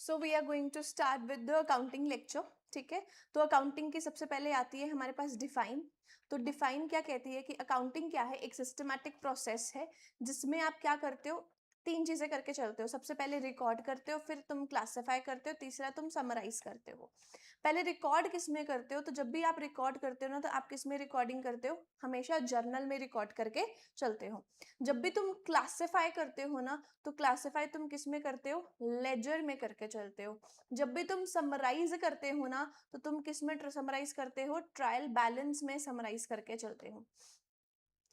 So we are going to start with the accounting lecture. ठीक है, तो accounting की सबसे पहले आती है हमारे पास डिफाइन। तो डिफाइन क्या कहती है कि अकाउंटिंग क्या है, एक सिस्टमैटिक प्रोसेस है जिसमें आप क्या करते हो, तीन चीजें करके चलते हो। सबसे पहले रिकॉर्ड करते हो, फिर तुम क्लासिफाई करते हो, तीसरा तुम समराइज करते हो। पहले रिकॉर्ड किस में करते हो, तो जब भी आप रिकॉर्ड करते हो ना, तो आप किस में रिकॉर्डिंग करते हो, हमेशा जर्नल में रिकॉर्ड करके चलते हो। जब भी तुम क्लासिफाई करते हो ना, तो क्लासिफाई तुम किस में करते हो, लेजर में करके चलते हो। जब भी तुम समराइज करते हो ना, तो तुम किस में समराइज करते हो, ट्रायल बैलेंस में समराइज करके चलते हो।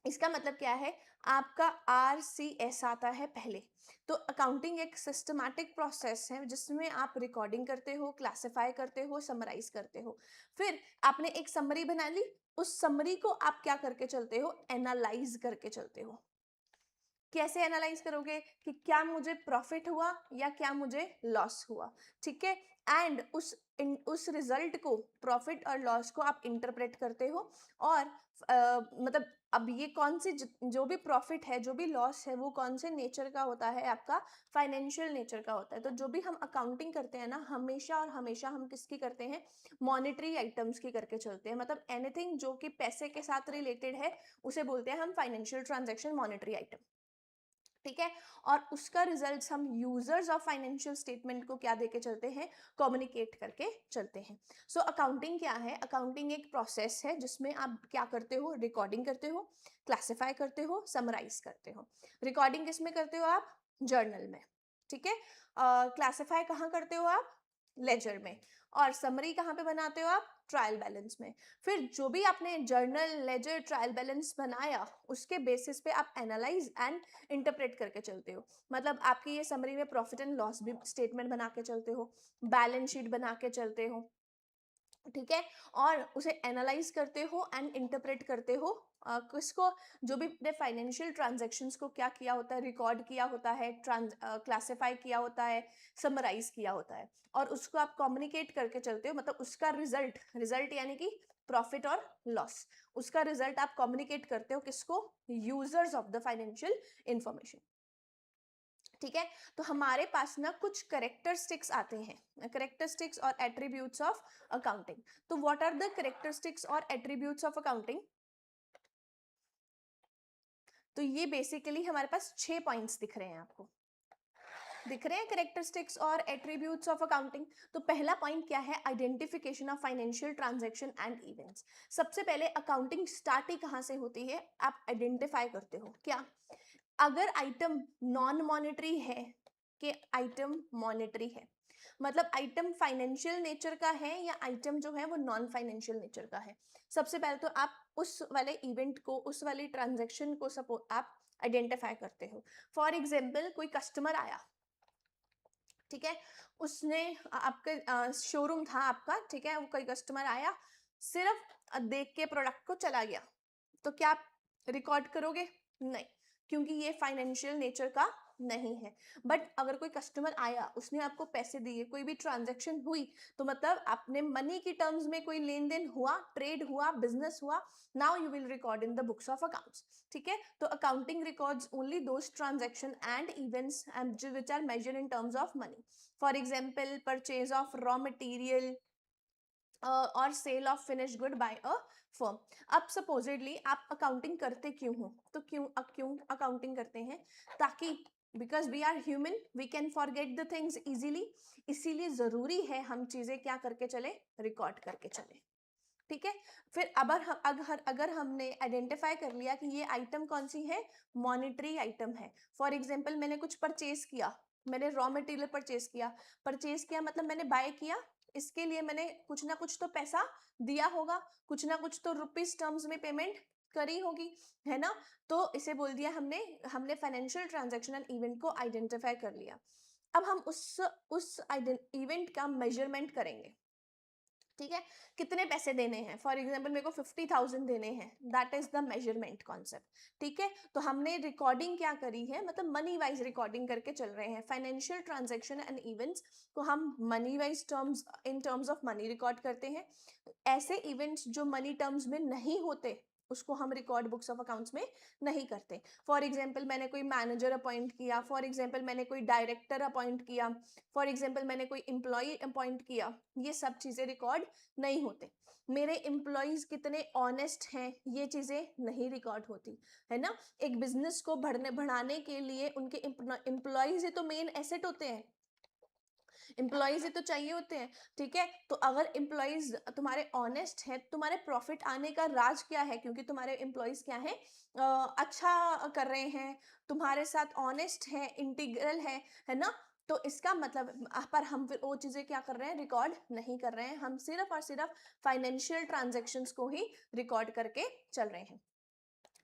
इसका मतलब क्या है, आपका RCS आता है पहले। तो अकाउंटिंग एक सिस्टमैटिक प्रोसेस है जिसमें आप रिकॉर्डिंग करते हो, क्लासिफाई करते हो, समराइज करते हो। फिर आपने एक समरी बना ली, उस समरी को आप क्या करके चलते हो, एनालाइज करके चलते हो। कैसे एनालाइज करोगे कि क्या मुझे प्रॉफिट हुआ या क्या मुझे लॉस हुआ। ठीक है, एंड उस रिजल्ट को, प्रॉफिट और लॉस को आप इंटरप्रेट करते हो। और मतलब अब ये कौन सी जो भी प्रॉफिट है, जो भी लॉस है, वो कौन से नेचर का होता है, आपका फाइनेंशियल नेचर का होता है। तो जो भी हम अकाउंटिंग करते हैं ना, हमेशा और हमेशा हम किसकी करते हैं, मॉनेटरी आइटम्स की करके चलते हैं। मतलब एनीथिंग जो कि पैसे के साथ रिलेटेड है, उसे बोलते हैं हम फाइनेंशियल ट्रांजैक्शन, मॉनेटरी आइटम। ठीक है, और उसका रिजल्ट्स हम यूजर्स ऑफ फाइनेंशियल स्टेटमेंट को क्या देके चलते हैं, कम्युनिकेट करके चलते हैं। सो अकाउंटिंग क्या है, अकाउंटिंग एक प्रोसेस है जिसमें आप क्या करते हो, रिकॉर्डिंग करते हो, क्लासिफाई करते हो, समराइज करते हो। रिकॉर्डिंग किस में करते हो आप, जर्नल में। ठीक है, क्लासिफाई कहाँ करते हो आप, लेजर में। और समरी कहाँ पे बनाते हो आप, ट्रायल बैलेंस में। फिर जो भी आपने जर्नल, लेजर, ट्रायल बैलेंस बनाया, उसके बेसिस पे आप एनालाइज एंड इंटरप्रेट करके चलते हो। मतलब आपकी ये समरी में प्रॉफिट एंड लॉस भी स्टेटमेंट बना के चलते हो, बैलेंस शीट बना के चलते हो। ठीक है, और उसे एनालाइज करते हो एंड इंटरप्रेट करते हो। किसको, जो भी अपने फाइनेंशियल ट्रांजैक्शंस को क्या किया होता है, रिकॉर्ड किया होता है, क्लासिफाई किया होता है, समराइज किया होता है, और उसको आप कम्युनिकेट करके चलते हो। मतलब उसका रिजल्ट, रिजल्ट यानी कि प्रॉफिट और लॉस, उसका रिजल्ट आप कम्युनिकेट करते हो किसको, users of the financial information. ठीक है, तो हमारे पास ना कुछ करेक्टरिस्टिक्स आते हैं, करेक्टरिस्टिक्स और एट्रीब्यूट्स ऑफ अकाउंटिंग। तो व्हाट आर द करेक्टरिस्टिक्स और एट्रीब्यूट्स ऑफ अकाउंटिंग, तो ये बेसिकली हमारे पास 6 पॉइंट्स दिख रहे हैं आपको, दिख रहे हैं करेक्टरिस्टिक्स और एट्रीब्यूट्स ऑफ अकाउंटिंग। तो पहला पॉइंट क्या है, identification of financial transaction and events. सबसे पहले अकाउंटिंग स्टार्ट ही कहां से होती है, आप आइडेंटिफाई करते हो क्या, अगर आइटम नॉन मॉनेटरी है कि आइटम मॉनेटरी है। मतलब आइटम फाइनेंशियल नेचर का है या आइटम जो है वो नॉन फाइनेंशियल नेचर का है। सबसे पहले तो आप उस वाले इवेंट को, उस वाली ट्रांजैक्शन को सपोज आप आइडेंटिफाई करते हो। फॉर एग्जाम्पल, कोई कस्टमर आया, ठीक है, उसने आपके शोरूम था आपका, ठीक है, वो कोई कस्टमर आया, सिर्फ देख के प्रोडक्ट को चला गया, तो क्या आप रिकॉर्ड करोगे, नहीं, क्योंकि ये फाइनेंशियल नेचर का नहीं है। बट अगर कोई कस्टमर आया, उसने आपको पैसे दिए, कोई भी ट्रांजैक्शन हुई, तो मतलब आपने मनी की टर्म्स में कोई लेन देन हुआ, ट्रेड हुआ, बिजनेस हुआ, now you will record in the books of accounts. ठीक है, तो accounting records only those transaction and events and which are measured in terms of money. For example, purchase of raw material और sale of finish good by a firm. अब suppositely आप accounting करते क्यों हो, तो क्यों अकाउंटिंग करते हैं, ताकि because we are human, we can forget the things easily, इसीलिए जरूरी है हम चीजें क्या करके चले, रिकॉर्ड करके चले। ठीक है, फिर अगर हमने आइडेंटिफाई कर लिया कि ये आइटम कौन सी है, मॉनेटरी आइटम है। फॉर एग्जाम्पल, मैंने कुछ परचेज किया, मैंने रॉ मटेरियल परचेज किया मतलब मैंने बाय किया, इसके लिए मैंने कुछ ना कुछ तो पैसा दिया होगा, कुछ ना कुछ तो रुपीज टर्म्स में पेमेंट करी होगी, है ना। तो इसे बोल दिया हमने हमने फाइनेंशियल ट्रांजैक्शन इवेंट को आइडेंटिफाई कर लिया। अब हम उस इवेंट का मेजरमेंट करेंगे। ठीक है, कितने पैसे देने हैं, फॉर एग्जाम्पल मेरे को 50,000 देने हैं, that is the measurement concept. ठीक है, तो हमने रिकॉर्डिंग क्या करी है, मतलब मनी वाइज रिकॉर्डिंग करके चल रहे हैं। फाइनेंशियल ट्रांजैक्शन एंड इवेंट्स को हम money wise terms, in terms of money record करते हैं। ऐसे इवेंट्स जो मनी टर्म्स में नहीं होते, उसको हम रिकॉर्ड बुक्स ऑफ अकाउंट्स में नहीं करते। फॉर एग्जाम्पल मैंने कोई मैनेजर अपॉइंट किया, फॉर एग्जाम्पल मैंने कोई डायरेक्टर अपॉइंट किया, फॉर एग्जाम्पल मैंने कोई एम्प्लॉय अपॉइंट किया, ये सब चीज़ें रिकॉर्ड नहीं होते। मेरे एम्प्लॉयज कितने ऑनेस्ट हैं, ये चीज़ें नहीं रिकॉर्ड होती, है ना। एक बिजनेस को बढ़ाने के लिए उनके एम्प्लॉयज ही तो मेन एसेट होते हैं, एम्प्लॉयज ही तो चाहिए होते हैं, ठीक है। तो अगर एम्प्लॉयज तुम्हारे ऑनेस्ट है, तुम्हारे प्रॉफिट आने का राज क्या है, क्योंकि तुम्हारे एम्प्लॉयज क्या है, अच्छा कर रहे हैं, तुम्हारे साथ ऑनेस्ट है, इंटीग्रल है ना। तो इसका मतलब पर हम फिर वो चीज़ें क्या कर रहे हैं, रिकॉर्ड नहीं कर रहे हैं, हम सिर्फ और सिर्फ फाइनेंशियल ट्रांजेक्शन्स को ही रिकॉर्ड करके चल रहे हैं।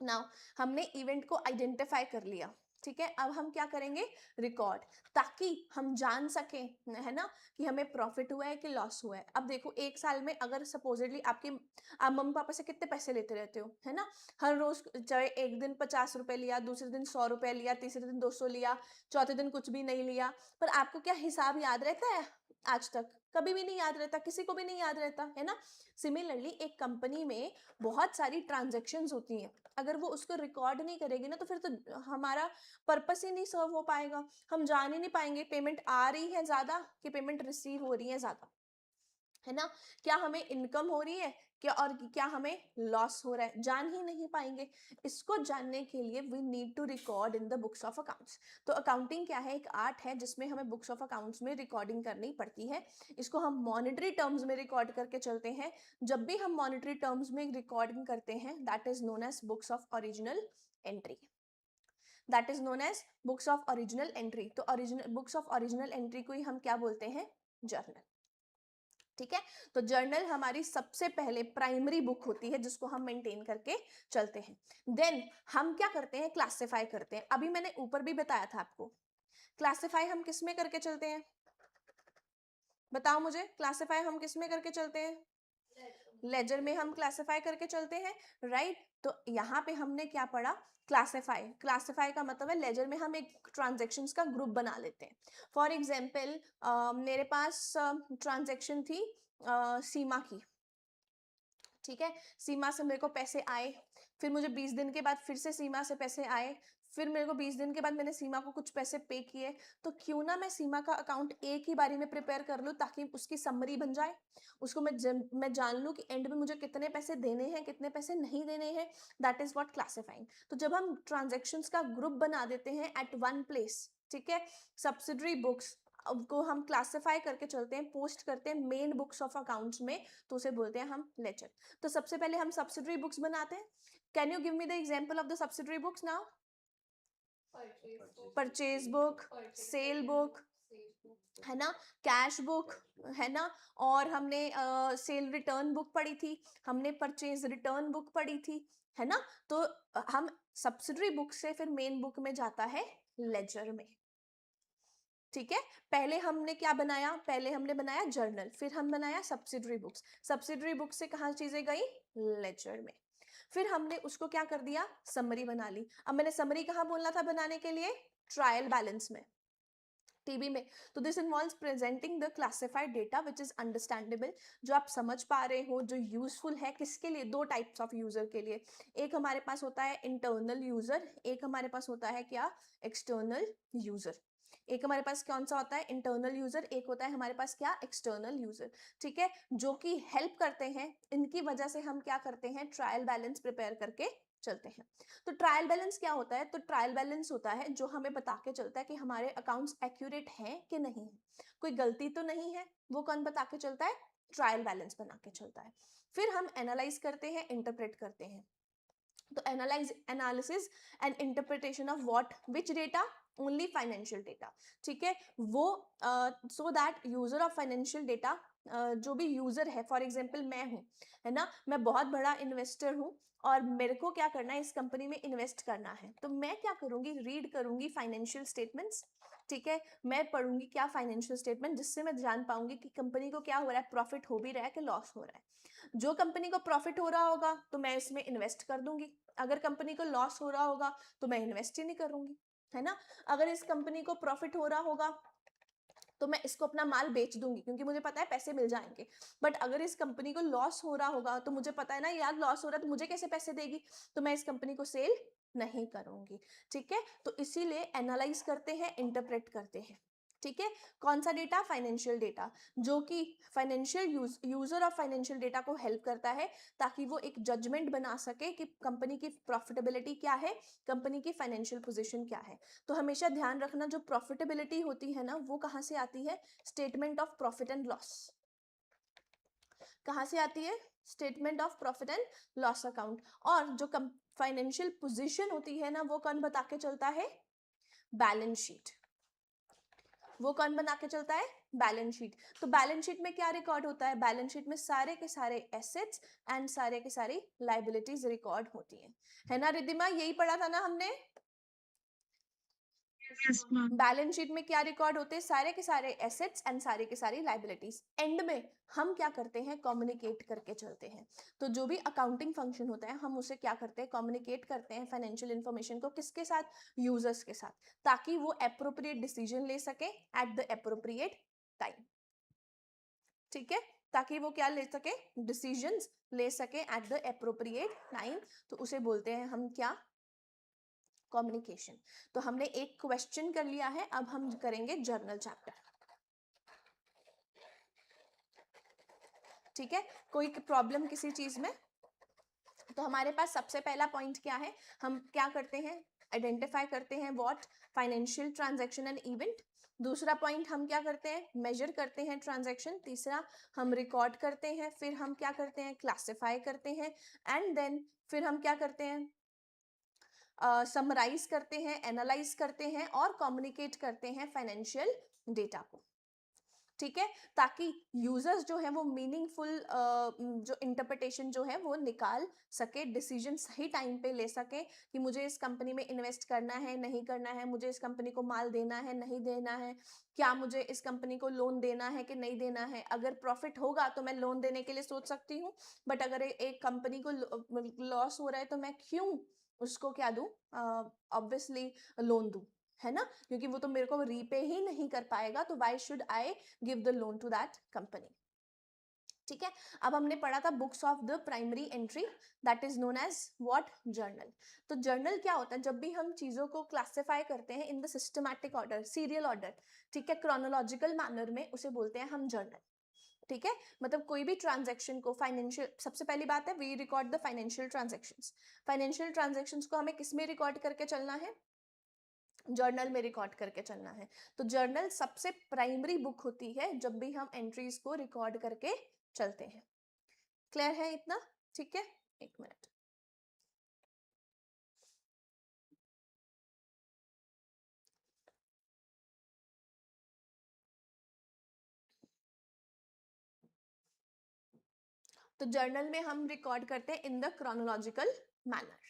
नाउ हमने इवेंट को आइडेंटिफाई कर लिया, ठीक है। अब हम क्या करेंगे, रिकॉर्ड, ताकि हम जान सकें, है ना, कि हमें प्रॉफिट हुआ है कि लॉस हुआ है। अब देखो एक साल में अगर सपोजिटली आप मम्मी पापा से कितने पैसे लेते रहते हो, है ना, हर रोज, चाहे एक दिन 50 रुपए लिया, दूसरे दिन 100 रुपए लिया, तीसरे दिन 200 लिया, चौथे दिन कुछ भी नहीं लिया, पर आपको क्या हिसाब याद रहता है? आज तक कभी भी नहीं याद रहता, किसी को भी नहीं याद रहता, है ना। सिमिलरली एक कंपनी में बहुत सारी ट्रांजेक्शन्स होती हैं, अगर वो उसको रिकॉर्ड नहीं करेगी ना, तो फिर तो हमारा पर्पस ही नहीं सर्व हो पाएगा, हम जान ही नहीं पाएंगे पेमेंट आ रही है ज़्यादा कि पेमेंट रिसीव हो रही है ज़्यादा, है ना, क्या हमें इनकम हो रही है क्या, और क्या हमें लॉस हो रहा है, जान ही नहीं पाएंगे। इसको जानने के लिए we need to record in the books of accounts. तो अकाउंटिंग क्या है, एक आर्ट है जिसमें हमें बुक्स ऑफ अकाउंट्स में रिकॉर्डिंग करनी पड़ती है। इसको हम मॉनेटरी टर्म्स में रिकॉर्ड करके चलते हैं। जब भी हम मॉनेटरी टर्म्स में रिकॉर्डिंग करते हैं, that is known as books of original entry, that is known as books of original entry. तो original books of original entry को ही हम क्या बोलते हैं, जर्नल, ठीक है। तो जर्नल हमारी सबसे पहले प्राइमरी बुक होती है जिसको हम मेंटेन करके चलते हैं। देन हम क्या करते हैं, क्लासिफाई करते हैं। अभी मैंने ऊपर भी बताया था आपको, क्लासिफाई हम किस में करके चलते हैं, बताओ मुझे, क्लासिफाई हम किस में करके चलते हैं, लेजर में हम क्लासिफाई करके चलते हैं, राइट। तो यहाँ पे हमने क्या पढ़ा, क्लासिफाई, क्लासिफाई का मतलब है लेजर में हम एक ट्रांजेक्शन्स का ग्रुप बना लेते हैं। फॉर एग्जाम्पल मेरे पास ट्रांजेक्शन थी सीमा की, ठीक है। सीमा से मेरे को पैसे आए, फिर मुझे 20 दिन के बाद फिर से सीमा से पैसे आए, फिर मेरे को 20 दिन के बाद मैंने सीमा को कुछ पैसे पे किए। तो क्यों ना मैं सीमा का अकाउंट एक ही बारी में प्रिपेयर कर लूँ, ताकि उसकी समरी बन जाए, उसको मैं जान लूँ कि एंड में मुझे कितने पैसे देने हैं, कितने पैसे नहीं देने हैं। That is what classifying. तो जब हम ट्रांजेक्शन्स का ग्रुप बना देते हैं एट वन प्लेस, ठीक है, सब्सिडरी बुक्स को हम क्लासिफाई करके चलते हैं, पोस्ट करते हैं मेन बुक्स ऑफ अकाउंट्स में, तो उसे बोलते हैं हम लेजर। तो सबसे पहले हम सब्सिडरी बुक्स बनाते हैं। Can you give me the example of the subsidiary books now? Purchase book, cell book, है ना, कैश बुक, है ना, और हमने सेल रिटर्न बुक पढ़ी थी, हमने परचेज रिटर्न बुक पढ़ी थी, है ना। तो हम सब्सिडरी बुक से फिर मेन बुक में जाता है लेजर में, ठीक है। पहले हमने क्या बनाया, पहले हमने बनाया जर्नल, फिर हम बनाया सब्सिडरी बुक्स, सब्सिडरी बुक से कहाँ चीजें गई, लेजर में, फिर हमने उसको क्या कर दिया, समरी बना ली। अब मैंने समरी कहाँ बोलना था बनाने के लिए, ट्रायल बैलेंस में, टीबी में। तो this involves presenting the classified data which is understandable, जो आप समझ पा रहे हो, जो यूजफुल है, किसके लिए, दो टाइप्स ऑफ यूजर के लिए, एक हमारे पास होता है इंटरनल यूजर, एक हमारे पास होता है क्या, एक्सटर्नल यूजर। एक हमारे पास कौन सा होता है, इंटरनल यूजर, एक होता है हमारे पास क्या, एक्सटर्नल यूजर, ठीक है, जो कि हेल्प करते हैं। इनकी वजह से हम क्या करते हैं, ट्रायल बैलेंस प्रिपेयर करके चलते हैं। तो ट्रायल बैलेंस क्या होता है, तो ट्रायल बैलेंस होता है जो हमें बता के चलता है कि हमारे अकाउंट्स एक्यूरेट हैं कि नहीं है, कोई गलती तो नहीं है, वो कौन बता के चलता है, ट्रायल बैलेंस बना के चलता है। फिर हम एनालाइज करते हैं, इंटरप्रेट करते हैं। तो analysis and interpretation of what, which data, only financial data, ठीक है। वो so that user of financial data, जो भी यूजर है, फॉर एग्जांपल मैं हूँ, है ना, मैं बहुत बड़ा इन्वेस्टर हूँ और मेरे को क्या करना है, इस कंपनी में इन्वेस्ट करना है, तो मैं क्या करूंगी, रीड करूंगी फाइनेंशियल स्टेटमेंट्स, ठीक है, मैं पढ़ूंगी क्या फाइनेंशियल स्टेटमेंट, जिससे मैं जान पाऊंगी कि कंपनी को क्या हो रहा है, प्रॉफिट हो भी रहा है कि लॉस हो रहा है। जो कंपनी को प्रॉफिट हो रहा होगा तो मैं इसमें इन्वेस्ट कर दूंगी, अगर कंपनी को लॉस हो रहा होगा तो मैं इन्वेस्ट ही नहीं करूंगी, है ना। अगर इस कंपनी को प्रॉफिट हो रहा होगा तो मैं इसको अपना माल बेच दूंगी क्योंकि मुझे पता है पैसे मिल जाएंगे। बट अगर इस कंपनी को लॉस हो रहा होगा तो मुझे पता है ना यार लॉस हो रहा है तो मुझे कैसे पैसे देगी, तो मैं इस कंपनी को सेल नहीं करूंगी। ठीक है, तो इसीलिए एनालाइज करते हैं, इंटरप्रेट करते हैं। ठीक है, कौन सा डेटा, फाइनेंशियल डेटा, जो कि financial user of financial data को हेल्प करता है ताकि वो एक जजमेंट बना सके कि कंपनी की प्रॉफिटेबिलिटी क्या है, कंपनी की फाइनेंशियल पोजीशन क्या है। तो हमेशा ध्यान रखना जो प्रॉफिटेबिलिटी होती है ना वो कहाँ से आती है, statement of profit and loss. कहाँ से आती है, statement of profit and loss account. और जो फाइनेंशियल पोजीशन होती है ना वो कौन बता के चलता है, बैलेंस शीट। वो कौन बना के चलता है, बैलेंस शीट। तो बैलेंस शीट में क्या रिकॉर्ड होता है, बैलेंस शीट में सारे के सारे एसेट्स एंड सारे के सारी लाइबिलिटीज रिकॉर्ड होती है ना रिद्धिमा, यही पढ़ा था ना हमने। Yes ma'am. बैलेंस शीट में क्या रिकॉर्ड होते हैं, सारे के सारे एसेट्स एंड सारे के सारी लाइबिलिटीज। एंड में हम क्या करते हैं, कम्युनिकेट करके चलते हैं। तो जो भी अकाउंटिंग फंक्शन होता है हम उसे क्या करते हैं, कम्युनिकेट करते हैं फाइनेंशियल इंफॉर्मेशन को, किसके साथ, यूजर्स के साथ, ताकि वो एप्रोप्रिएट डिसीजन ले सके एट द एप्रोप्रिएट टाइम। ठीक है, ताकि वो क्या ले सके, डिसीजंस ले सके एट द एप्रोप्रिएट टाइम। तो उसे बोलते हैं हम क्या, कम्युनिकेशन। तो हमने एक क्वेश्चन कर लिया है, अब हम करेंगे जर्नल चैप्टर। ठीक है, कोई प्रॉब्लम किसी चीज में, तो हमारे पास सबसे पहला पॉइंट क्या है, हम क्या करते हैं, आइडेंटिफाई करते हैं what, financial transaction and event. दूसरा पॉइंट हम क्या करते हैं, मेजर करते हैं ट्रांजैक्शन। तीसरा हम रिकॉर्ड करते हैं। फिर हम क्या करते हैं, क्लासिफाई करते हैं। एंड देन फिर हम क्या करते हैं, समराइज करते हैं, एनालाइज करते हैं और कम्युनिकेट करते हैं फाइनेंशियल डेटा को। ठीक है, ताकि यूजर्स जो है वो मीनिंगफुल जो इंटरप्रिटेशन जो है वो निकाल सके, डिसीजन सही टाइम पे ले सके कि मुझे इस कंपनी में इन्वेस्ट करना है नहीं करना है, मुझे इस कंपनी को माल देना है नहीं देना है, क्या मुझे इस कंपनी को लोन देना है कि नहीं देना है। अगर प्रॉफिट होगा तो मैं लोन देने के लिए सोच सकती हूँ, बट अगर एक कंपनी को लॉस हो रहा है तो मैं क्यों उसको क्या दूं, ऑब्वियसली लोन दूं, है ना, क्योंकि वो तो मेरे को रीपे ही नहीं कर पाएगा, तो why should I give the loan to that company. ठीक है, अब हमने पढ़ा था books of the primary entry, that is known as what, journal. तो जर्नल क्या होता है, जब भी हम चीजों को क्लासिफाई करते हैं in the systematic order, serial order, ठीक है, क्रोनोलॉजिकल मैनर में, उसे बोलते हैं हम जर्नल। ठीक है, मतलब कोई भी ट्रांजैक्शन को फाइनेंशियल, सबसे पहली बात है we record the financial transactions. Financial transactions को हमें किस में रिकॉर्ड करके चलना है, जर्नल में रिकॉर्ड करके चलना है। तो जर्नल सबसे प्राइमरी बुक होती है जब भी हम एंट्रीज को रिकॉर्ड करके चलते हैं। क्लियर है इतना, ठीक है, एक मिनट। तो जर्नल में हम रिकॉर्ड करते हैं in the chronological manner.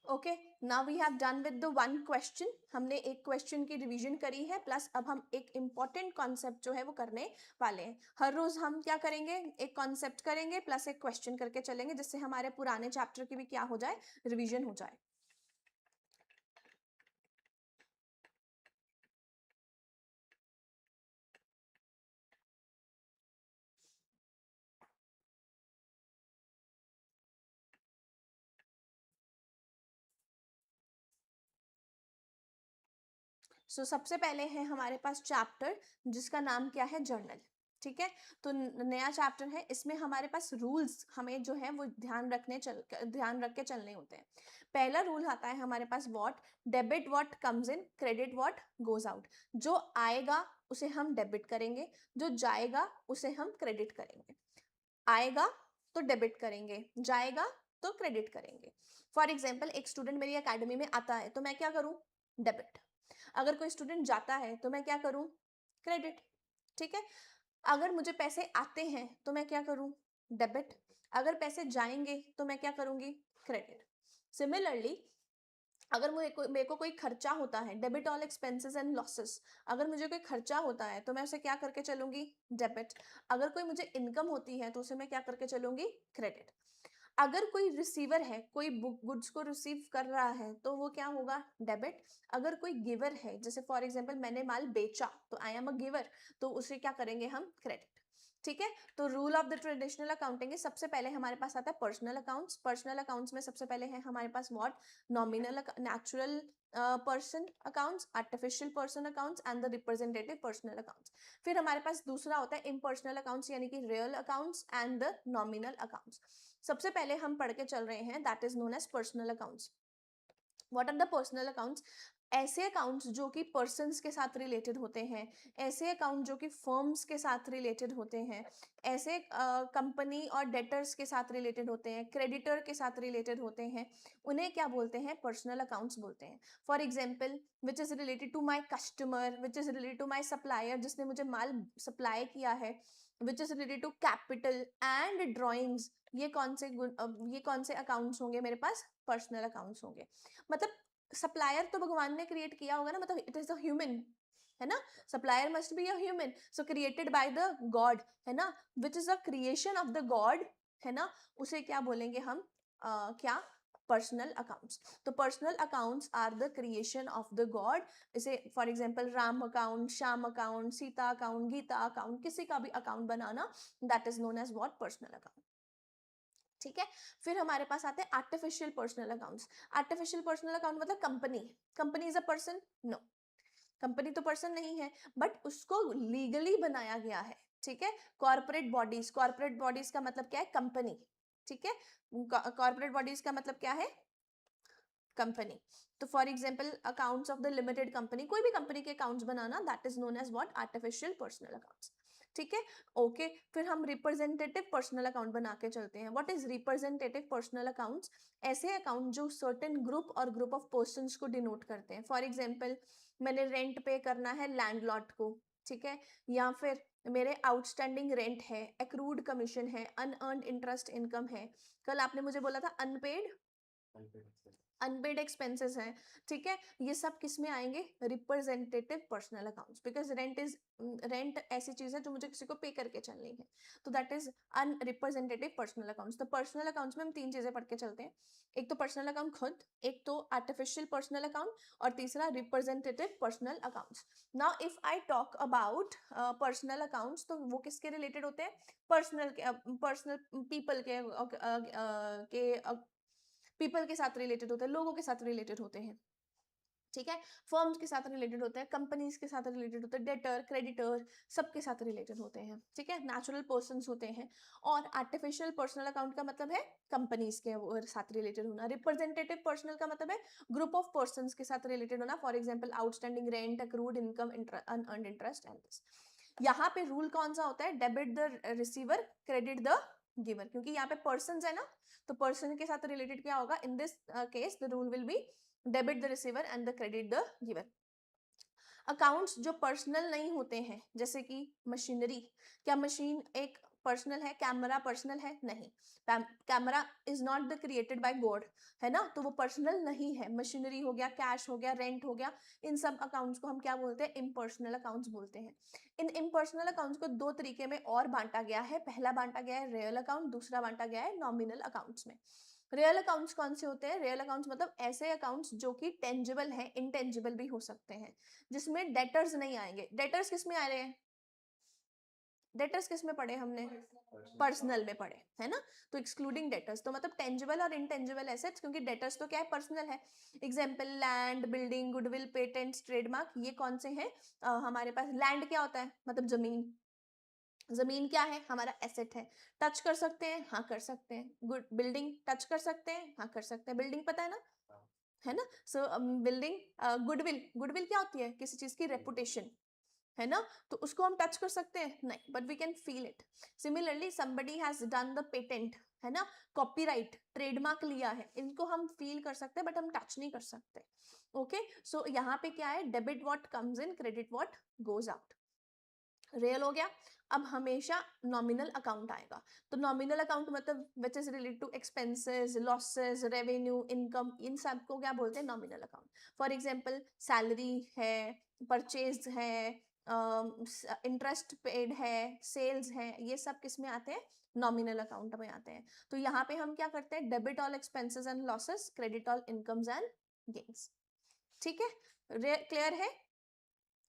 Okay, now we have done with the one question. हमने एक क्वेश्चन की रिवीजन करी है, प्लस अब हम एक इम्पॉर्टेंट कॉन्सेप्ट जो है वो करने वाले हैं। हर रोज हम क्या करेंगे, एक कॉन्सेप्ट करेंगे प्लस एक क्वेश्चन करके चलेंगे, जिससे हमारे पुराने चैप्टर की भी क्या हो जाए, रिवीजन हो जाए। सो सबसे पहले है हमारे पास चैप्टर जिसका नाम क्या है, जर्नल। ठीक है, तो नया चैप्टर है, इसमें हमारे पास रूल्स हमें जो है वो ध्यान रख के चलने होते हैं। पहला रूल आता है हमारे पास what, debit what comes in, credit what goes out. जो आएगा उसे हम डेबिट करेंगे, जो जाएगा उसे हम क्रेडिट करेंगे। आएगा तो डेबिट करेंगे, जाएगा तो क्रेडिट करेंगे। फॉर एग्जाम्पल, एक स्टूडेंट मेरी अकेडमी में आता है तो मैं क्या करूं, डेबिट। अगर कोई स्टूडेंट जाता है तो मैं क्या करूं, क्रेडिट। ठीक है, अगर मुझे पैसे आते हैं तो मैं क्या करूं, डेबिट। अगर पैसे जाएंगे तो मैं क्या करूंगी, क्रेडिट। सिमिलरली अगर मेरे को कोई खर्चा होता है, debit all expenses and losses, अगर मुझे कोई खर्चा होता है तो मैं उसे क्या करके चलूंगी, डेबिट। अगर कोई मुझे इनकम होती है तो उसे मैं क्या करके चलूंगी, क्रेडिट। अगर कोई रिसीवर है, कोई गुड्स को रिसीव कर रहा है तो वो क्या होगा, डेबिट। अगर कोई गिवर है, जैसे फॉर एग्जांपल मैंने माल बेचा तो आई एम अ गिवर, तो उसे क्या करेंगे हम, क्रेडिट। ठीक है, तो rule of the traditional accounting है, सबसे पहले हमारे पास आता है पर्सनल अकाउंट्स। पर्सनल अकाउंट्स में सबसे पहले है हमारे पास what, nominal, natural person accounts, artificial person accounts and the representative personal accounts. फिर हमारे पास दूसरा होता है इम्पर्सनल अकाउंट्स, यानी कि real accounts and the nominal accounts. सबसे पहले हम पढ़ के चल रहे हैं that is known as personal accounts. What are the personal accounts, ऐसे अकाउंट्स जो कि पर्सन्स के साथ रिलेटेड होते हैं, ऐसे अकाउंट जो कि फर्म्स के साथ रिलेटेड होते हैं, ऐसे कंपनी और डेटर्स के साथ रिलेटेड होते हैं, क्रेडिटर के साथ रिलेटेड होते हैं, उन्हें क्या बोलते हैं, पर्सनल अकाउंट्स बोलते हैं। For example which is related to my customer, which is related to my supplier, जिसने मुझे माल सप्लाई किया है, which is related to capital and drawings, ये कौन से अकाउंट्स होंगे मेरे पास, पर्सनल अकाउंट्स होंगे। मतलब सप्लायर तो भगवान ने क्रिएट किया होगा ना, मतलब इट इज अ ह्यूमन, है ना, supplier must be a human, so created by the god, है ना, which is a creation of the god, है ना, उसे क्या बोलेंगे हम, क्या, पर्सनल अकाउंट्स। तो personal accounts are the creation of the god. इसे for example Ram account, Shyam account, Sita account, Gita account, किसी का भी अकाउंट बनाना, that is known as what, personal account. ठीक है, फिर हमारे पास आते हैं artificial personal accounts. Artificial personal account मतलब company, company is a person, no, company तो पर्सन नहीं है, बट उसको लीगली बनाया गया है। ठीक है, कॉर्पोरेट बॉडीज, कॉर्पोरेट बॉडीज का मतलब क्या है, कंपनी। ठीक है, कॉर्पोरेट बॉडीज का मतलब क्या है, कंपनी। तो for example accounts of the limited company, कोई भी कंपनी के अकाउंट्स बनाना, that is known as what, artificial personal accounts. ठीक है, ओके, फिर हम रिप्रेजेंटेटिव पर्सनल अकाउंट बना के चलते हैं। What is representative personal accounts, ऐसे अकाउंट जो सर्टेन ग्रुप और ग्रुप ऑफ पर्संस को डिनोट करते हैं। फॉर एग्जाम्पल मैंने रेंट पे करना है लैंडलॉर्ड को, ठीक है, या फिर मेरे आउटस्टैंडिंग रेंट है, एक्रूड कमीशन है, अनअर्न्ड इंटरेस्ट इनकम है, कल आपने मुझे बोला था अनपेड, अनपेड एक्सपेंसेस हैं। ठीक है, ये सब किस में आएंगे, representative personal accounts, because rent ऐसी चीज है जो मुझे किसी को पे करके चलनी है, तो दैट इज अनरिप्रेजेंटेटिव पर्सनल अकाउंट्स। तो पर्सनल अकाउंट्स में हम तीन चीजें पढ़ के चलते हैं, एक तो पर्सनल अकाउंट खुद, एक तो आर्टिफिशियल पर्सनल अकाउंट, और तीसरा representative personal accounts. Now if I talk about personal accounts, तो वो किसके रिलेटेड होते हैं, पर्सनल पीपल के पीपल के साथ रिलेटेड होते हैं, लोगों के साथ रिलेटेड होते हैं। ठीक है, फर्म्स के साथ रिलेटेड होते हैं, कंपनीज के साथ रिलेटेड होते हैं, डेटर, क्रेडिटर, सबके साथ रिलेटेड होते हैं। ठीक है, नेचुरल पर्सन्स होते हैं। और आर्टिफिशियल पर्सनल अकाउंट का मतलब है कंपनीज के साथ रिलेटेड होना। रिप्रेजेंटेटिव पर्सनल का मतलब है ग्रुप ऑफ पर्सन्स के साथ रिलेटेड होना। For example outstanding rent, accrued income, unearned interest and this. यहाँ पे रूल कौन सा होता है, debit the receiver, credit the giver, क्योंकि यहाँ पे पर्सन है ना, तो पर्सन के साथ रिलेटेड क्या होगा, in this case the rule will be debit the receiver and the credit the giver. Accounts जो पर्सनल नहीं होते हैं, जैसे कि मशीनरी, क्या मशीन एक पर्सनल है, कैमरा पर्सनल है, नहीं, camera is not the created by God, है ना, तो वो पर्सनल नहीं है। मशीनरी हो गया, कैश हो गया, रेंट हो गया, इन सब अकाउंट्स को हम क्या बोलते हैं, इम्पर्सनल अकाउंट्स बोलते हैं। इन इम्पर्सनल अकाउंट्स को दो तरीके में और बांटा गया है, पहला बांटा गया है रियल अकाउंट, दूसरा बांटा गया है नॉमिनल अकाउंट्स में। रियल अकाउंट्स कौन से होते हैं, रियल अकाउंट्स मतलब ऐसे अकाउंट्स जो कि टेंजिबल है, इनटेंजिबल भी हो सकते हैं, जिसमें डेटर्स नहीं आएंगे। डेटर्स किस में आ रहे हैं, डेटर्स किस में पढ़े हमने, पर्सनल में पढ़े, है ना, तो एक्सक्लूडिंग डेटर्स, तो मतलब टेंजिबल और इनटेंजिबल एसेट्स, क्योंकि डेटर्स तो क्या है, पर्सनल है। Example land, building, goodwill, patents, trademark, ये कौन से हैं, हमारे पास लैंड क्या होता है, मतलब जमीन, जमीन क्या है, हमारा एसेट है। टच कर सकते हैं, हाँ कर सकते हैं। गुड, बिल्डिंग टच कर सकते हैं, हाँ कर सकते हैं, बिल्डिंग पता है ना, सो बिल्डिंग, गुडविल, गुडविल क्या होती है, किसी चीज की रेपुटेशन, है ना, तो उसको हम टच कर सकते हैं, नहीं, but we can feel it. Similarly somebody has done the patent, है ना, कॉपीराइट, ट्रेडमार्क लिया है, इनको हम फील कर सकते हैं, बट हम टच नहीं कर सकते। ओके, सो यहाँ पे क्या है, debit what comes in, credit what goes out. Real हो गया। अब हमेशा नॉमिनल अकाउंट आएगा। तो नॉमिनल अकाउंट मतलब which is related to expenses, losses, revenue, income, इन सब को क्या बोलते हैं? Nominal account. For example salary है, परचेज है, इंटरेस्ट पेड है, सेल्स है, ये सब किस में आते हैं? नॉमिनल अकाउंट में आते हैं। तो यहाँ पे हम क्या करते हैं? Debit all expenses and losses, credit all incomes and gains. ठीक है, क्लियर है?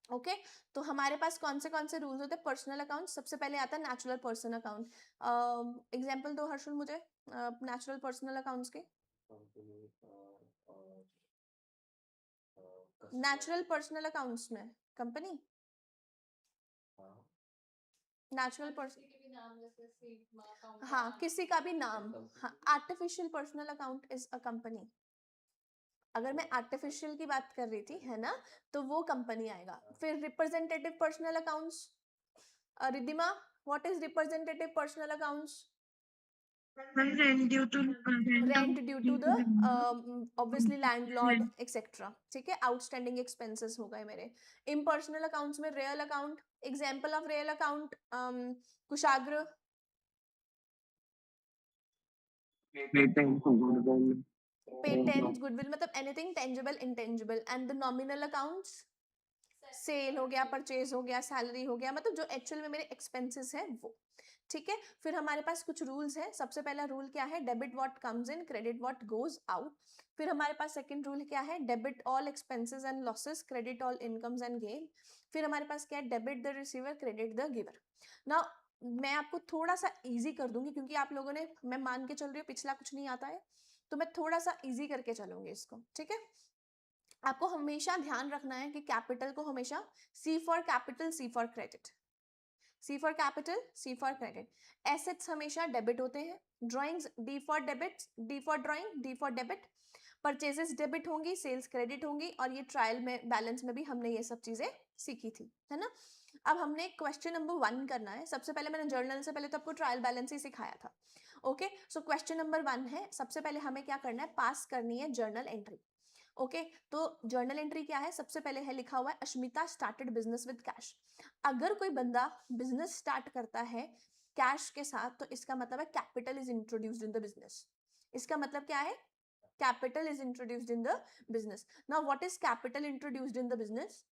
ओके तो हमारे पास कौन से रूल्स होते हैं? पर्सनल अकाउंट सबसे पहले आता है नेचुरल पर्सन अकाउंट। एग्जांपल दो हर्षुल मुझे नेचुरल पर्सनल अकाउंट्स के। नेचुरल पर्सनल अकाउंट्स में कंपनी, नेचुरल पर्सन, हाँ किसी का भी नाम। हाँ, artificial personal account is a company. अगर मैं आर्टिफिशियल की बात कर रही थी, है ना, तो वो कंपनी आएगा। फिर representative personal accounts, Riddhima, what is representative personal accounts? Rent due to rent due to the obviously landlord etcetera. ठीक है, आउटस्टैंडिंग एक्सपेंसेस हो गए मेरे। इम्पर्सनल अकाउंट्स में real account, example of real account Kushagra, patent, goodwill, मतलब anything tangible intangible. And the nominal accounts, sale हो गया, purchase हो गया, सैलरी हो गया, मतलब जो एक्चुअल में मेरे एक्सपेंसेस है वो। ठीक है, फिर हमारे पास कुछ रूल्स है। सबसे पहला रूल क्या है? Debit what comes in, credit what goes out. फिर हमारे पास सेकंड रूल क्या है? Debit all expenses and losses, credit all incomes and gain. फिर हमारे पास क्या है? Debit the receiver, credit the giver. Now मैं आपको थोड़ा सा इजी कर दूंगी क्योंकि आप लोगों ने, मैं मान के चल रही हूँ पिछला कुछ नहीं आता है, तो मैं थोड़ा सा इजी करके चलूंगी इसको। ठीक है, आपको हमेशा ध्यान रखना है कि कैपिटल को हमेशा C for capital, C for credit, C for capital, C for credit. Assets हमेशा डेबिट होते हैं, drawings D for debit, D for drawing, D for debit. Purchases debit होंगी, सेल्स क्रेडिट होंगी, और ये ट्रायल में बैलेंस में भी हमने ये सब चीजें सीखी थी, है ना। अब हमने क्वेश्चन नंबर 1 करना है। सबसे पहले मैंने जर्नल से पहले तो आपको ट्रायल बैलेंस ही सिखाया था। ओके सो क्वेश्चन नंबर 1 है, सबसे पहले हमें क्या करना है? पास करनी है जर्नल एंट्री। ओके तो जर्नल एंट्री क्या है? सबसे पहले है लिखा हुआ है Ashmita started business with cash. अगर कोई बंदा बिजनेस स्टार्ट करता है कैश के साथ, तो इसका मतलब है capital is introduced in the business. इसका मतलब क्या है? Capital is introduced in the business. Now what is capital introduced in the business?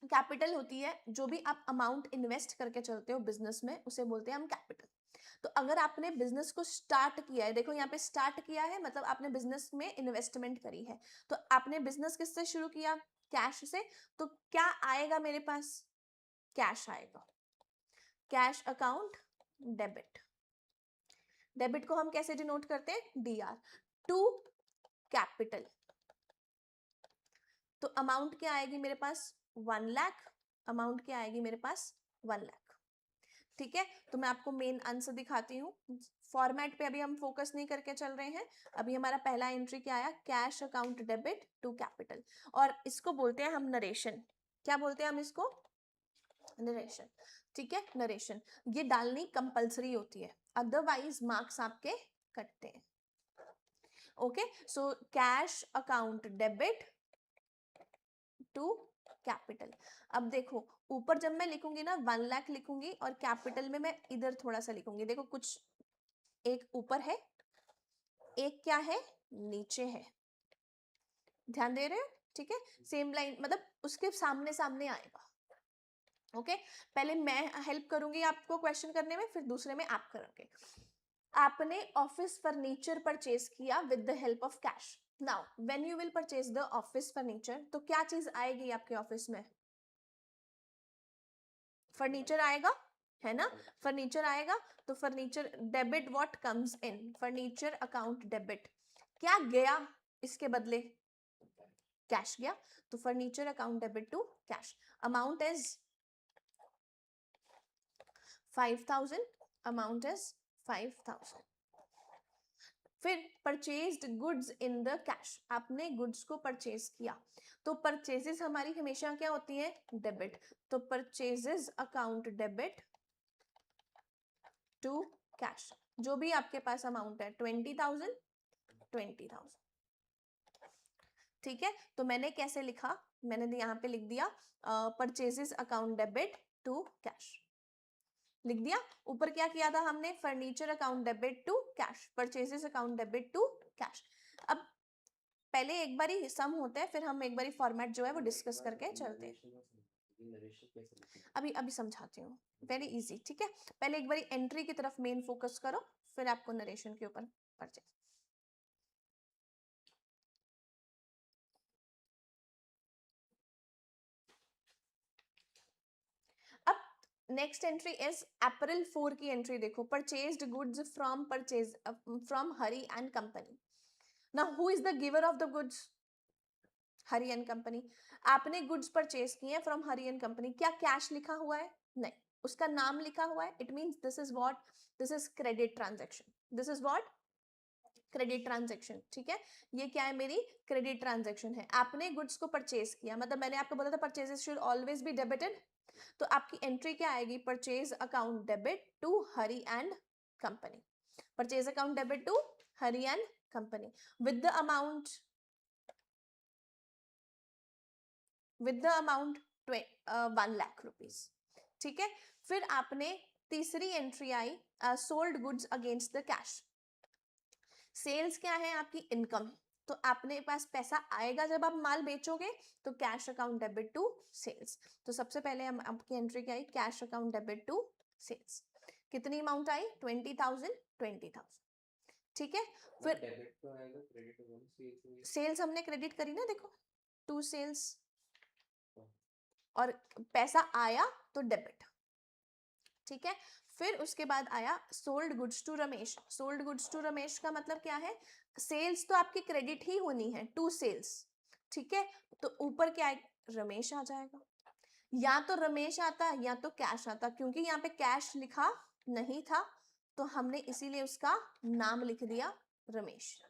Capital होती है जो भी आप अमाउंट इन्वेस्ट करके चलते हो बिजनेस में, उसे बोलते हैं हम कैपिटल। तो अगर आपने बिजनेस को स्टार्ट किया है, देखो यहाँ पे स्टार्ट किया है मतलब आपने बिजनेस में इन्वेस्टमेंट करी है। तो आपने बिजनेस किससे शुरू किया? कैश से। तो क्या आएगा मेरे पास? कैश आएगा। Cash account debit. डेबिट को हम कैसे डिनोट करते हैं? डीआर। टू कैपिटल, तो अमाउंट क्या आएगी मेरे पास? 1 लाख। अमाउंट क्या आएगी मेरे पास? 1 लाख। ठीक है, तो मैं आपको मेन आंसर दिखाती हूँ। फॉर्मेट पे अभी हम फोकस नहीं करके चल रहे हैं। अभी हमारा पहला एंट्री क्या आया? Cash account debit to capital, और इसको बोलते हैं हम नरेशन। क्या बोलते हैं हम इसको? नरेशन। ठीक है, नरेशन ये डालनी कंपलसरी होती है, अदरवाइज मार्क्स आपके कटते हैं। Okay so cash account debit to capital. अब देखो ऊपर जब मैं लिखूंगी ना 1 लाख लिखूंगी, और कैपिटल में मैं इधर थोड़ा सा लिखूंगी। देखो कुछ एक ऊपर है, एक क्या है? नीचे है। ध्यान दे रहे हो? ठीक है, सेम लाइन मतलब उसके सामने सामने आएगा। ओके पहले मैं हेल्प करूंगी आपको क्वेश्चन करने में, फिर दूसरे में आप करोगे। आपने ऑफिस फर्नीचर परचेज किया with the help of cash. Now when you will purchase the office furniture, तो क्या चीज आएगी आपके ऑफिस में? फर्नीचर आएगा, है ना। फर्नीचर आएगा, तो furniture debit what comes in, furniture account debit. क्या गया इसके बदले? कैश गया, तो furniture account debit to cash. Amount is 5000, amount is 5000। फिर purchased goods in the cash, आपने गुड्स को परचेज किया, तो परचेजेस हमारी हमेशा क्या होती है? डेबिट। तो purchases account debit to cash. जो भी आपके पास अमाउंट है 20,000, 20,000। ठीक है, तो मैंने कैसे लिखा? मैंने यहाँ पे लिख दिया purchases account debit to cash. लिख दिया। ऊपर क्या किया था हमने, furniture account debit to cash, purchases account debit to cash. अब पहले एक बारी सम होता है, फिर हम एक बारी फॉर्मेट जो है वो डिस्कस करके चलते हैं। अभी समझाती हूँ, वेरी इजी, ठीक है। पहले एक बारी एंट्री की तरफ मेन फोकस करो, फिर आपको नरेशन के ऊपर परचेज। अब नेक्स्ट एंट्री इज अप्रैल 4 की एंट्री देखो, purchased goods from Hari and company. Now who is the giver of the goods, Hari and company. आपने गुड्स परचेज किए हैं फ्रॉम हरी एंड कंपनी, क्या कैश लिखा हुआ है, नहीं, उसका नाम लिखा हुआ है, it means this is what, this is credit transaction, this is what, credit transaction, ठीक है। ये क्या है, मेरी क्रेडिट ट्रांजैक्शन है। आपने गुड्स को परचेज किया, मतलब मैंने आपको बोला था purchases should always be debited, तो आपकी एंट्री क्या आएगी, purchase account debit to Hari and company, purchase account debit to Hari and company with the amount 1 lakh rupees, ठीक है। फिर आपने तीसरी एंट्री आई, sold goods against the cash. Sales क्या है, आपकी इनकम, तो आपने पास पैसा आएगा जब आप माल बेचोगे, तो cash account debit to sales. तो सबसे पहले हम आपकी एंट्री क्या आई, cash account debit to sales. कितनी अमाउंट आई, 20,000, ठीक है। फिर सेल्स हमने क्रेडिट करी ना, देखो टू सेल्स, और पैसा आया तो डेबिट, ठीक है। फिर उसके बाद आया sold goods to Ramesh. Sold goods to Ramesh का मतलब क्या है, सेल्स तो आपकी क्रेडिट ही होनी है, टू सेल्स, ठीक है। तो ऊपर क्या है, रमेश आ जाएगा, या तो रमेश आता या तो कैश आता, क्योंकि यहाँ पे कैश लिखा नहीं था, तो हमने इसीलिए उसका नाम लिख दिया रमेश,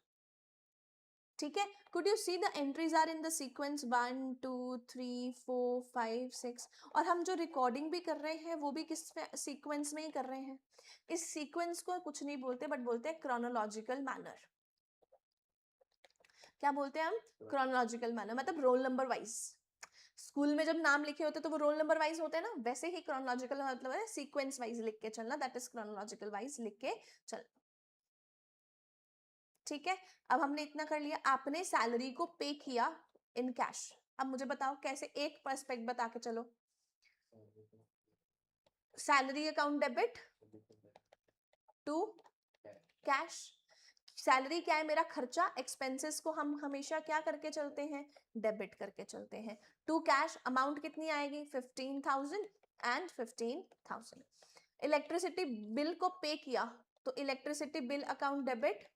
ठीक है। Could you see the entries are in the sequence 1 2 3 4 5 6, और हम जो रिकॉर्डिंग भी कर रहे हैं वो भी किस सीक्वेंस में ही कर रहे हैं। इस सीक्वेंस को कुछ नहीं बोलते, बट बोलते हैं क्रोनोलॉजिकल मैनर। क्या बोलते हैं हम, क्रोनोलॉजिकल मैनर, मतलब रोल नंबर वाइज। स्कूल में जब नाम लिखे होते तो वो रोल नंबर वाइज होते हैं ना, वैसे ही क्रोनोलॉजिकल मतलब है सीक्वेंस वाइज लिख के चलना, दैट इज क्रोनोलॉजिकल वाइज लिख के चलना, ठीक है। अब हमने इतना कर लिया, आपने सैलरी को पे किया इन कैश। अब मुझे बताओ कैसे, एक पर्सपेक्ट बता के चलो। Salary account debit to cash. Salary क्या है, मेरा खर्चा, एक्सपेंसेस को हम हमेशा क्या करके चलते हैं, डेबिट करके चलते हैं। टू कैश, अमाउंट कितनी आएगी, 15,000 एंड 15,000। इलेक्ट्रिसिटी बिल को पे किया, तो electricity bill account debit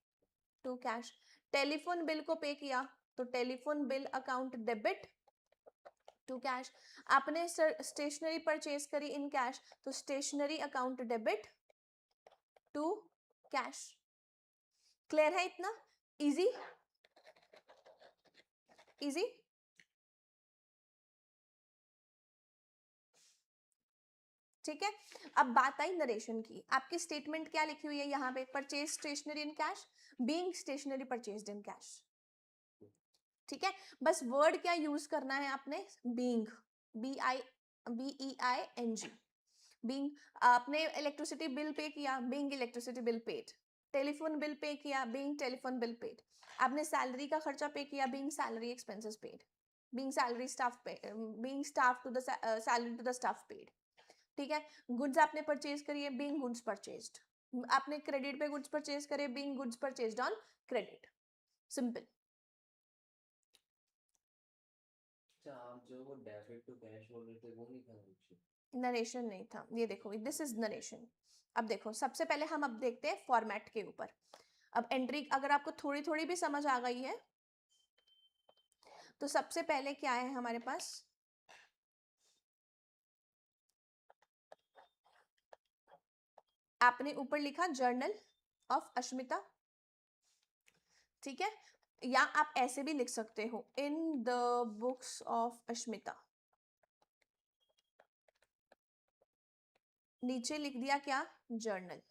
to cash. Telephone bill को पे किया, तो telephone bill account debit to cash. आपने स्टेशनरी परचेज करी इन कैश, तो stationery account debit to cash. Clear है इतना, इजी इजी। ठीक है। अब बात आई नरेशन की, आपकी स्टेटमेंट क्या लिखी हुई है यहाँ पे, purchase stationery in cash, being stationery purchased in cash, ठीक है। बस वर्ड क्या यूज करना है आपने, बीइंग, BEING, बीइंग। आपने इलेक्ट्रिसिटी बिल पे किया, being electricity bill paid. Telephone bill pay किया, बीइंग टेलीफोन बिल पेड। आपने सैलरी का खर्चा पे किया, being salary expenses paid, being salary staff pay, being staff to the salary to the staff paid, ठीक है। Goods आपने purchase करी है, बीइंग गुड्स परचेज्ड। आपने क्रेडिट पे गुड्स परचेज करे, being goods purchased on credit, simple. जो वो डेबिट टू कैश बोल रहे थे वो नहीं था, नरेशन नहीं था, ये देखो दिस इज नरेशन। अब देखो सबसे पहले हम अब देखते हैं फॉर्मेट के ऊपर। अब एंट्री अगर आपको थोड़ी थोड़ी भी समझ आ गई है, तो सबसे पहले क्या है हमारे पास, आपने ऊपर लिखा जर्नल ऑफ अश्मिता, ठीक है। या आप ऐसे भी लिख सकते हो, इन द बुक्स ऑफ अश्मिता, नीचे लिख दिया क्या, जर्नल,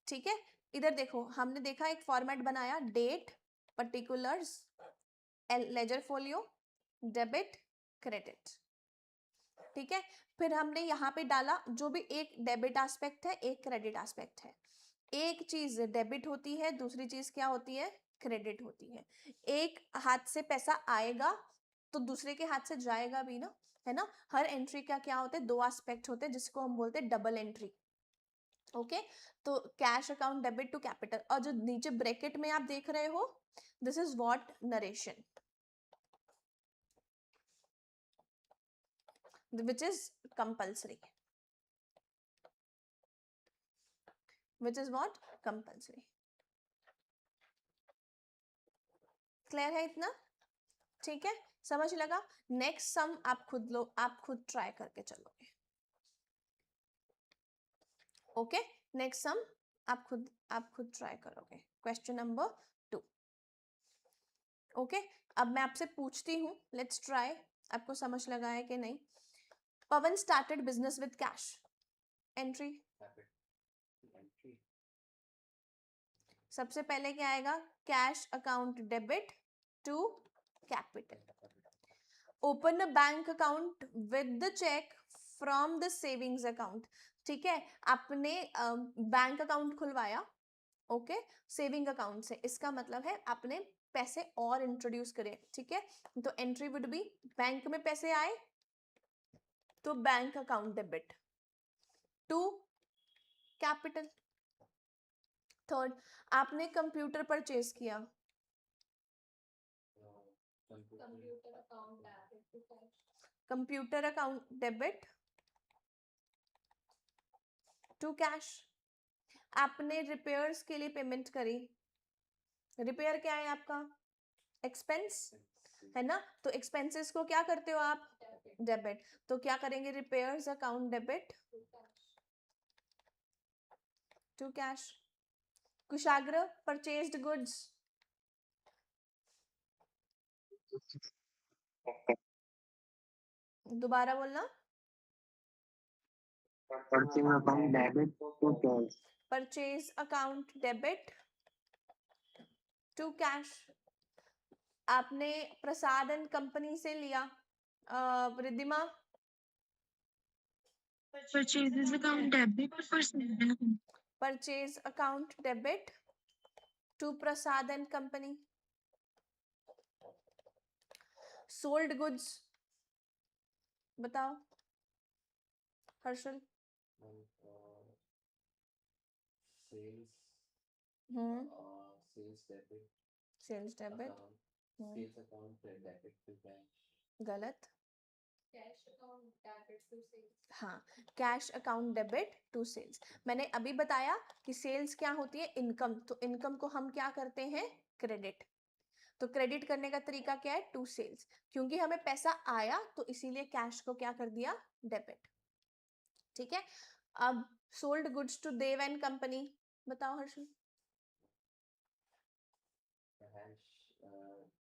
ठीक है। इधर देखो हमने देखा एक फॉर्मेट बनाया, date, particulars, ledger folio, debit, credit, ठीक है। फिर हमने यहाँ पे डाला जो भी एक डेबिट एस्पेक्ट है, एक क्रेडिट एस्पेक्ट है। एक चीज डेबिट होती है, दूसरी चीज क्या होती है, क्रेडिट होती है। एक हाथ से पैसा आएगा तो दूसरे के हाथ से जाएगा भी ना, है ना। हर एंट्री का क्या होता है, दो एस्पेक्ट होते हैं जिसको हम बोलते हैं डबल एंट्री। ओके, तो cash account debit to capital, और जो नीचे ब्रैकेट में आप देख रहे हो, this is what narration, which is compulsory, which is what compulsory। Clear है इतना, ठीक है, समझ लगा। नेक्स्ट सम आप खुद लो, आप खुद ट्राई करके चलोगे। ओके, नेक्स्ट सम आप खुद ट्राई करोगे। Question number 2। ओके, अब मैं आपसे पूछती हूँ, लेट्स ट्राई, आपको समझ लगा है कि नहीं। Pawan started business with cash, entry entry सबसे पहले क्या आएगा, cash account debit to capital. Open a bank account with the cheque from the savings account, ठीक है, आपने बैंक अकाउंट खुलवाया, ओके, सेविंग अकाउंट से, इसका मतलब है आपने पैसे और इंट्रोड्यूस करे, ठीक है। तो एंट्री वुड बी, बैंक में पैसे आए तो bank account debit to capital. Third, आपने कंप्यूटर परचेज किया, computer account debit to cash. आपने रिपेयर्स के लिए पेमेंट करी, रिपेयर क्या है आपका, एक्सपेंस है ना, तो एक्सपेंसेस को क्या करते हो आप, डेबिट, तो क्या करेंगे, repairs account debit to cash. Kushagra purchased goods, दोबारा बोलना, purchase account debit to cash, purchase account debit to cash. आपने प्रसाद एंड कंपनी से लिया, Riddhima, purchase account debit purchase account debit to Prasad and company. Sold goods बताओ Harshal. Sales sales debit sales debit, sales account debit to cash, गलत, cash account debit to sales, हाँ, cash account debit to sales. मैंने अभी बताया कि sales क्या होती है, इनकम, तो इनकम को हम क्या करते हैं, क्रेडिट, तो क्रेडिट करने का तरीका क्या है, टू सेल्स, क्योंकि हमें पैसा आया तो इसीलिए कैश को क्या कर दिया, डेबिट, ठीक है। अब sold goods to Dev and company, बताओ Harshal.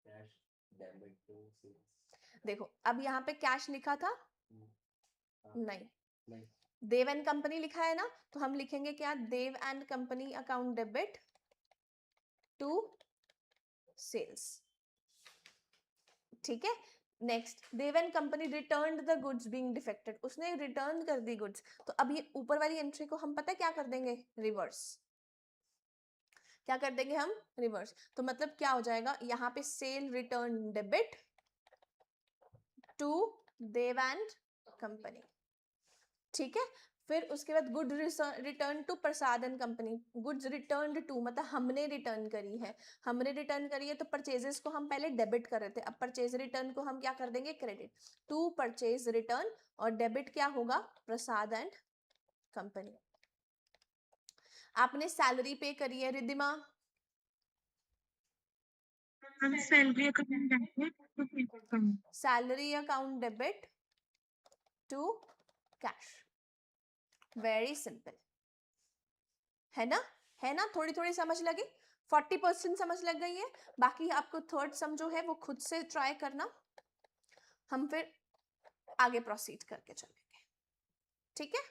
Cash debit to sales, देखो अब यहाँ पे कैश लिखा था, नहीं, नहीं, देव एंड कंपनी लिखा है ना, तो हम लिखेंगे क्या, Dev and company account debit to sales, ठीक है। Next, Dev and company returned the goods being defected, उसने रिटर्न कर दी गुड्स, तो अब ये ऊपर वाली एंट्री को हम पता है क्या कर देंगे, रिवर्स, क्या कर देंगे हम, रिवर्स, तो मतलब क्या हो जाएगा, यहाँ पे sale return debit to Dev and company, ठीक है। फिर उसके बाद good return to Prasad and company, goods return to मतलब हमने रिटर्न करी है, हमने रिटर्न करी है, तो परचेजेस को हम पहले डेबिट कर रहे थे, अब परचेज रिटर्न को हम क्या कर देंगे, क्रेडिट टू परचेज रिटर्न, और डेबिट क्या होगा, प्रसाद एंड कंपनी। आपने सैलरी पे करी है, रिद्धिमा, हम salary account debit, salary account debit to cash, very simple, है ना, है ना, थोड़ी थोड़ी समझ लगी, 40% समझ लग गई है, बाकी आपको थर्ड सम जो है वो खुद से ट्राई करना, हम फिर आगे प्रोसीड करके चलेंगे, ठीक है।